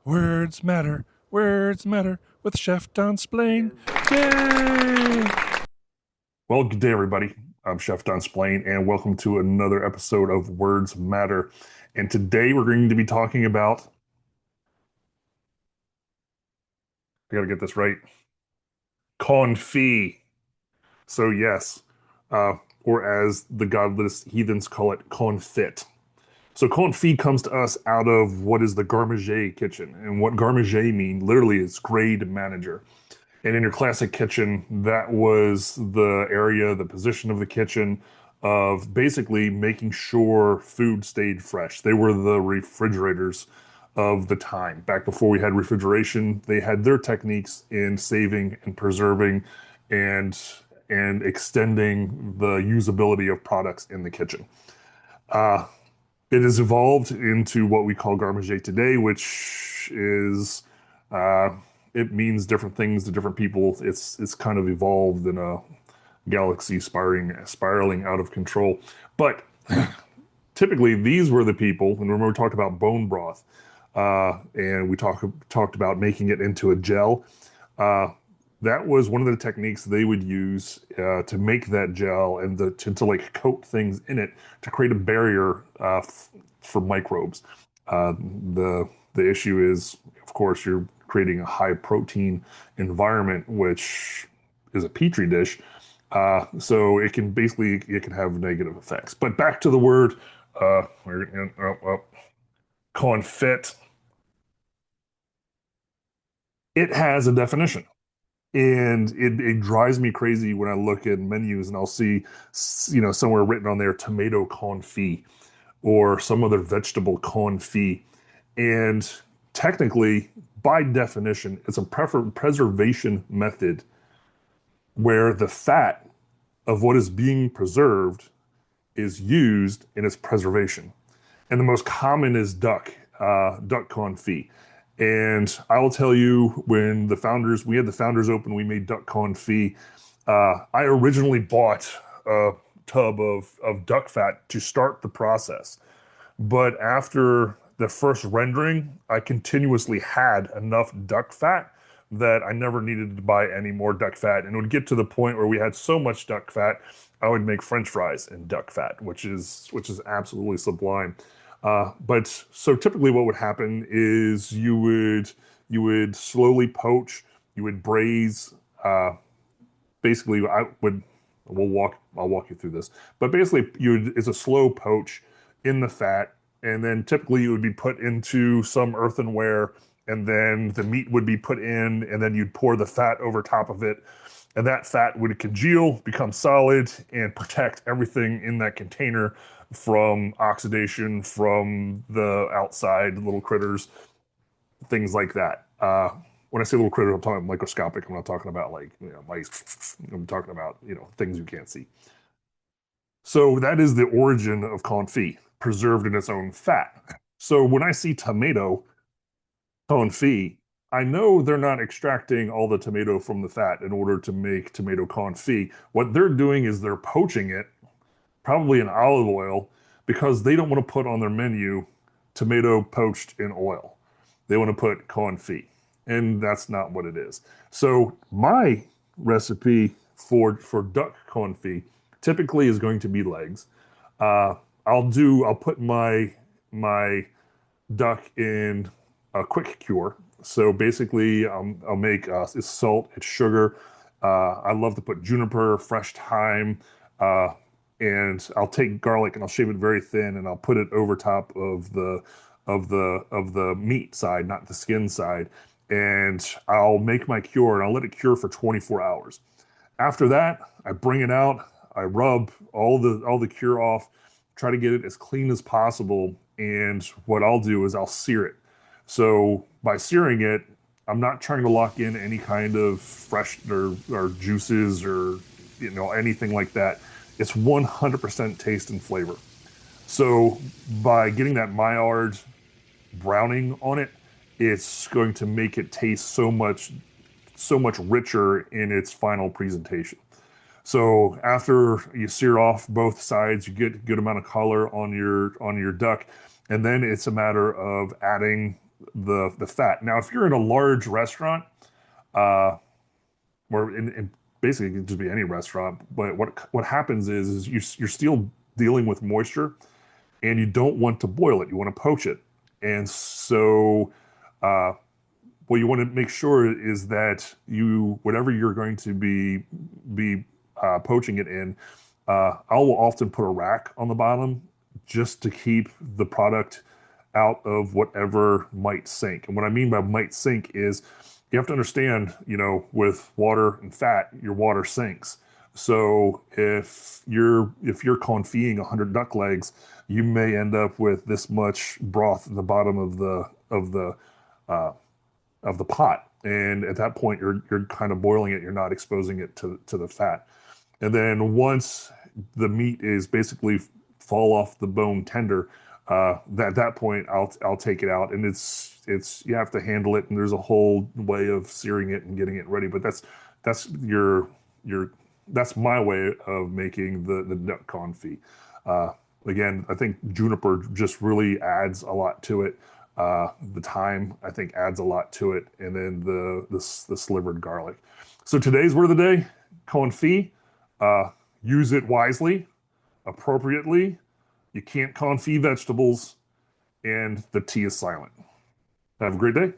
Words matter with Chef Don Splain. Yay! Well, good day, everybody. I'm Chef Don Splain, and welcome to another episode of Words Matter. And today we're going to be talking about, I gotta get this right, confit. So, yes, uh, or as the godless heathens call it, confit. So, confit comes to us out of what is the garde kitchen. And what garde mean literally is grade manager. And in your classic kitchen, that was the area, the position of the kitchen of basically making sure food stayed fresh. They were the refrigerators of the time. Back before we had refrigeration, they had their techniques in saving and preserving and and extending the usability of products in the kitchen. Uh, it has evolved into what we call garde today, which is uh, it means different things to different people. It's kind of evolved in a galaxy spiraling out of control. But typically, these were the people. And remember, we talked about bone broth, and we talked about making it into a gel. Uh, that was one of the techniques they would use to make that gel and to like coat things in it to create a barrier for microbes. Uh, the issue is, of course, you're creating a high protein environment, which is a petri dish. So it can have negative effects. But back to the word confit. It has a definition. And it drives me crazy when I look at menus and I'll see, somewhere written on there, tomato confit or some other vegetable confit. And technically, by definition, it's a preservation method where the fat of what is being preserved is used in its preservation. And the most common is duck confit. And I will tell you, we had the founders open, we made duck confit. I originally bought a tub of duck fat to start the process. But after the first rendering, I continuously had enough duck fat that I never needed to buy any more duck fat. And it would get to the point where we had so much duck fat, I would make French fries in duck fat, which is absolutely sublime. But so typically what would happen is you would slowly poach, you would braise. Basically, I'll walk you through this. But basically, it's a slow poach in the fat, and then typically it would be put into some earthenware, and then the meat would be put in, and then you'd pour the fat over top of it, and that fat would congeal, become solid, and protect everything in that container from oxidation from the outside little critters, things like that. When I say little critters, I'm talking microscopic. I'm not talking about like mice. I'm talking about things you can't see. So that is the origin of confit, preserved in its own fat. So when I see tomato confit, I know they're not extracting all the tomato from the fat in order to make tomato confit. What they're doing is they're poaching it, probably in olive oil, because they don't want to put on their menu tomato poached in oil. They want to put confit, and that's not what it is. So my recipe for duck confit typically is going to be legs. Uh, I'll put my duck in a quick cure. So basically, I'll make it's salt, it's sugar. I love to put juniper, fresh thyme, uh, and I'll take garlic and I'll shave it very thin and I'll put it over top of the meat side, not the skin side. And I'll make my cure and I'll let it cure for 24 hours. After that, I bring it out, I rub all the cure off, try to get it as clean as possible, and what I'll do is I'll sear it. So by searing it, I'm not trying to lock in any kind of fresh or juices or anything like that. It's 100% taste and flavor. So by getting that Maillard browning on it, it's going to make it taste so much richer in its final presentation. So after you sear off both sides, you get a good amount of color on your duck, and then it's a matter of adding the fat. Now, if you're in a large restaurant, uh, or in basically it can just be any restaurant, but what happens is you're still dealing with moisture, and you don't want to boil it. You want to poach it, and so. Uh, what you want to make sure is that you whatever you're going to be poaching it in, I will often put a rack on the bottom just to keep the product out of whatever might sink. And what I mean by might sink is you have to understand, with water and fat, your water sinks. So if you're confit 100 duck legs, you may end up with this much broth in the bottom uh, of the pot. And at that point, you're kind of boiling it. You're not exposing it to the fat. And then once the meat is basically fall off the bone tender, at that point I'll take it out, and it's you have to handle it, and there's a whole way of searing it and getting it ready. But that's your that's my way of making the duck confit. Uh, Again, I think juniper just really adds a lot to it. The thyme, I think, adds a lot to it, and then the slivered garlic. So today's word of the day, confit. Use it wisely, appropriately. You can't confit vegetables, and the tea is silent. Have a great day.